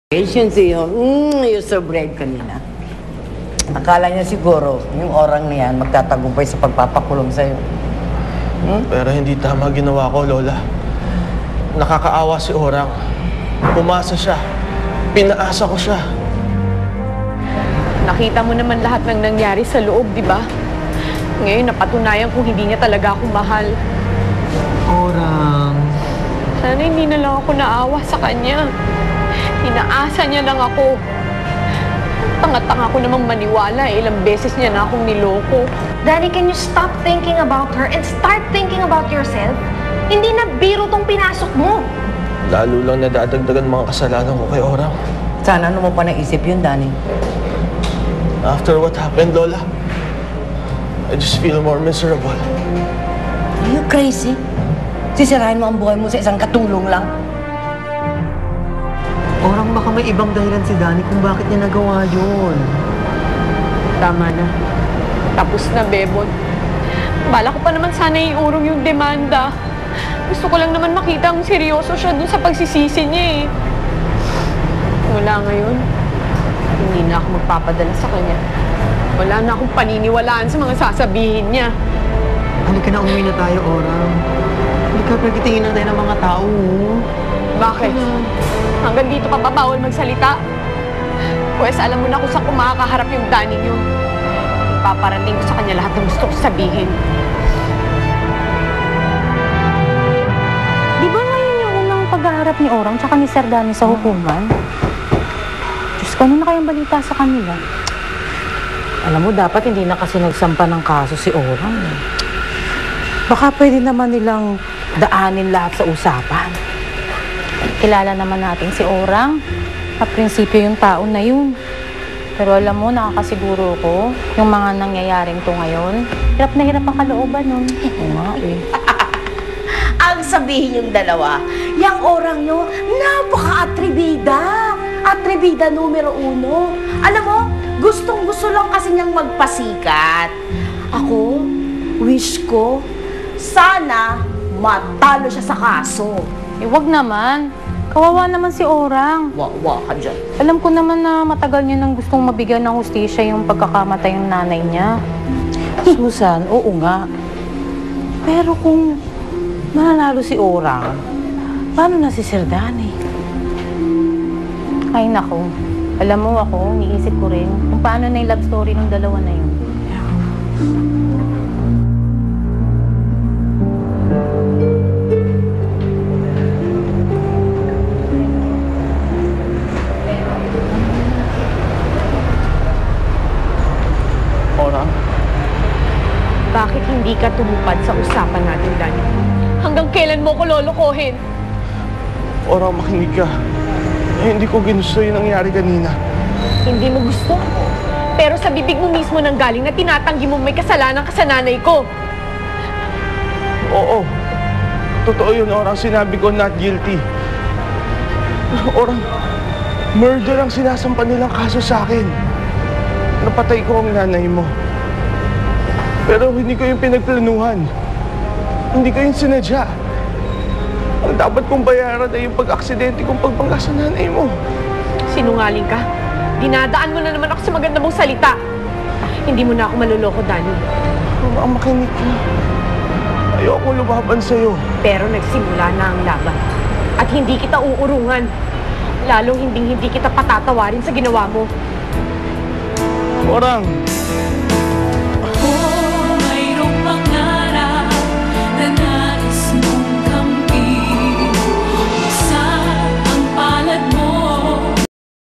Yun siya, you're so brave kanina. Akala niya siguro, yung orang na yan, magtatagumpay sa pagpapakulong sa'yo. Pero hindi tama ginawa ko, Lola. Nakakaawa si Orang. Pumasa siya. Pinaasa ko siya. Nakita mo naman lahat ng nangyari sa loob, di ba? Ngayon, napatunayan kung hindi niya talaga ako mahal. Orang. Sana hindi na lang ako naawa sa kanya. Inaasa niya lang ako. Tanga-tanga ko namang maniwala. Ilang beses niya na akong niloko. Daddy, can you stop thinking about her and start thinking about yourself? Hindi na biro tong pinasok mo. Lalo lang nadadagdagan mga kasalanan ko kay Orang. Sana ano mo pa naisip yun, Danny? After what happened, Lola, I just feel more miserable. Are you crazy? Sisirahin mo ang buhay mo sa isang katulong lang? Orang, baka may ibang dahilan si Danny kung bakit niya nagawa yun. Tama na. Tapos na, Bebot. Bala ko pa naman sana iurong yung demanda. Gusto ko lang naman makita ang seryoso siya dun sa pagsisisi niya eh. Wala ngayon. Hindi na ako magpapadala sa kanya. Wala na akong paniniwalaan sa mga sasabihin niya. Halika na, umuwi na tayo, Orang. Halika, pagkitingin na tayo ng mga tao. Bakit? Hanggang dito pa ba bawal magsalita? Pwes alam mo na kung saan ko makakaharap yung Danny niyo. Paparating ko sa kanya lahat ng gusto ko sabihin. Di ba ngayon yung unang pag-aharap ni Orang tsaka ni Sir Danny sa hukuman? Diyos ko, ano na kayang balita sa kanila? Alam mo, dapat hindi na kasi nagsampa ng kaso si Orang. Baka pwede naman nilang daanin lahat sa usapan. Kilala naman natin si Orang. Kaprinsipyo yung taon na yun. Pero alam mo, nakakasiguro ko, yung mga nangyayaring to ngayon, hirap na hirap ang kalooban nun. Oo nga eh. Ang sabihin yung dalawa, yung Orang nyo, napaka-atribida. Atribida numero 1. Alam mo, gustong-gusto lang kasi niyang magpasikat. Ako, wish ko, sana matalo siya sa kaso. Eh, wag naman. Kawawa naman si Orang. Wawa ka dyan. Alam ko naman na matagal niya nang gustong mabigyan ng hustisya yung pagkakamatay ng nanay niya. Susan, oo nga. Pero kung mananalo si Orang, paano na si Sir Danny? Ay, nako. Alam mo ako, niisip ko rin kung paano na yung love story ng dalawa na yun. Orang, Bakit hindi ka tumupad sa usapan natin, Danny? Hanggang kailan mo ko lolokohin? Orang, makinig ka. Hindi ko ginusto yung nangyari kanina. Hindi mo gusto. Pero sa bibig mo mismo nang galing na tinatanggi mo may kasalanan ka sa nanay ko. Oo. Totoo yun, Orang. Sinabi ko not guilty. Orang, murder ang sinasampan nilang kaso sa akin. Napatay ko ang nanay mo. Pero hindi ko yung pinagplanuhan. Hindi ko yung sinadya. Ang dapat kong bayaran ay yung pag-aksidente kong pagbangga sa nanay mo. Sinungaling ka. Dinadaan mo na naman ako sa maganda mong salita. Hindi mo na ako maluloko, Danny. Ang makinig ka. Ayoko lumaban sa'yo. Pero nagsimula na ang laban. At hindi kita uurungan. Lalong hindi kita patatawarin sa ginawa mo. Orang,